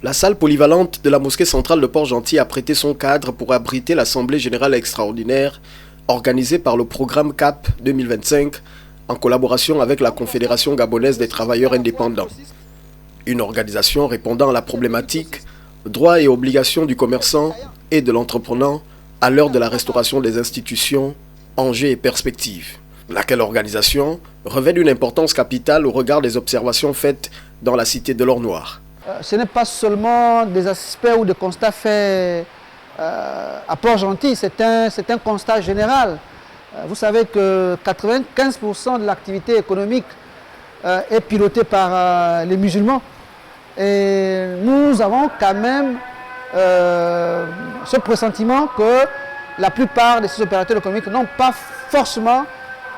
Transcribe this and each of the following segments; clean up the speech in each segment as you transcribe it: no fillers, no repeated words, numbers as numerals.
La salle polyvalente de la mosquée centrale de Port-Gentil a prêté son cadre pour abriter l'Assemblée générale extraordinaire organisée par le programme CAP 2025 en collaboration avec la Confédération gabonaise des travailleurs indépendants. Une organisation répondant à la problématique droits et obligations du commerçant et de l'entreprenant à l'heure de la restauration des institutions, enjeux et perspectives. Laquelle organisation revêt d'une importance capitale au regard des observations faites dans la cité de l'Or Noir. Ce n'est pas seulement des aspects ou des constats faits à Port-Gentil, c'est un constat général. Vous savez que 95% de l'activité économique est pilotée par les musulmans. Et nous avons quand même ce pressentiment que la plupart de ces opérateurs économiques n'ont pas forcément,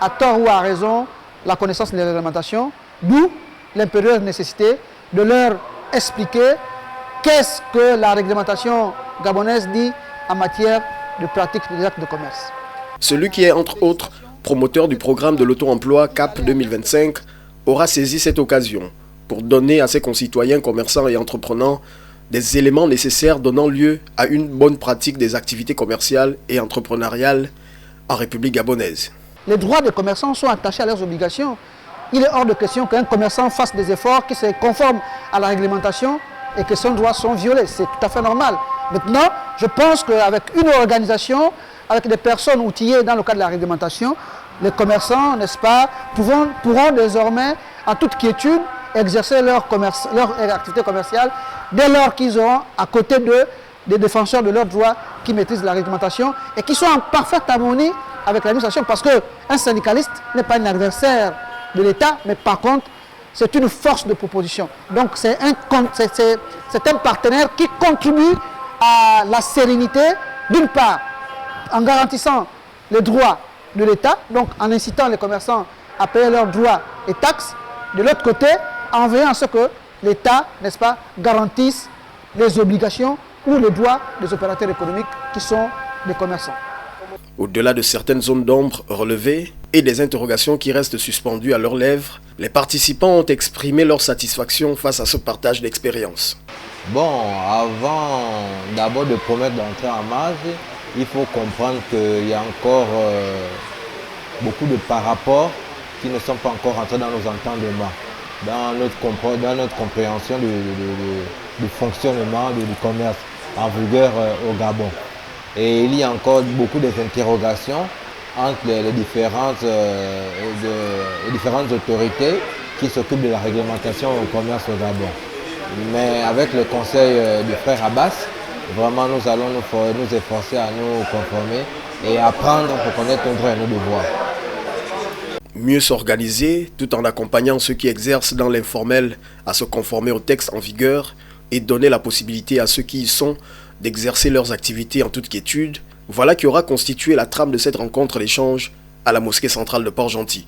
à tort ou à raison, la connaissance des réglementations, d'où l'impérieuse nécessité de leur expliquer qu'est-ce que la réglementation gabonaise dit en matière de pratique des actes de commerce. Celui qui est entre autres promoteur du programme de l'auto-emploi CAP 2025 aura saisi cette occasion pour donner à ses concitoyens commerçants et entreprenants des éléments nécessaires donnant lieu à une bonne pratique des activités commerciales et entrepreneuriales en République gabonaise. Les droits des commerçants sont attachés à leurs obligations. Il est hors de question qu'un commerçant fasse des efforts qui se conforment à la réglementation et que ses droits sont violés. C'est tout à fait normal. Maintenant, je pense qu'avec une organisation, avec des personnes outillées dans le cadre de la réglementation, les commerçants, n'est-ce pas, pourront désormais, en toute quiétude, exercer leur activité commerciale dès lors qu'ils auront à côté d'eux des défenseurs de leurs droits qui maîtrisent la réglementation et qui sont en parfaite harmonie avec l'administration. Parce qu'un syndicaliste n'est pas un adversaire de l'État, mais par contre, c'est une force de proposition. Donc c'est un partenaire qui contribue à la sérénité, d'une part, en garantissant les droits de l'État, donc en incitant les commerçants à payer leurs droits et taxes, de l'autre côté, en veillant à ce que l'État, n'est-ce pas, garantisse les obligations ou les droits des opérateurs économiques qui sont des commerçants. Au-delà de certaines zones d'ombre relevées et des interrogations qui restent suspendues à leurs lèvres, les participants ont exprimé leur satisfaction face à ce partage d'expérience. Bon, avant d'abord de promettre d'entrer en marge, il faut comprendre qu'il y a encore beaucoup de par-rapports qui ne sont pas encore entrés dans nos entendements, dans notre compréhension du fonctionnement du commerce en vigueur au Gabon. Et il y a encore beaucoup d'interrogations entre les différentes autorités qui s'occupent de la réglementation au commerce au Gabon. Mais avec le conseil du frère Abbas, vraiment nous allons nous efforcer à nous conformer et apprendre pour connaître nos droits et nos devoirs. Mieux s'organiser tout en accompagnant ceux qui exercent dans l'informel à se conformer aux textes en vigueur et donner la possibilité à ceux qui y sont d'exercer leurs activités en toute quiétude, voilà qui aura constitué la trame de cette rencontre d'échange à la mosquée centrale de Port-Gentil.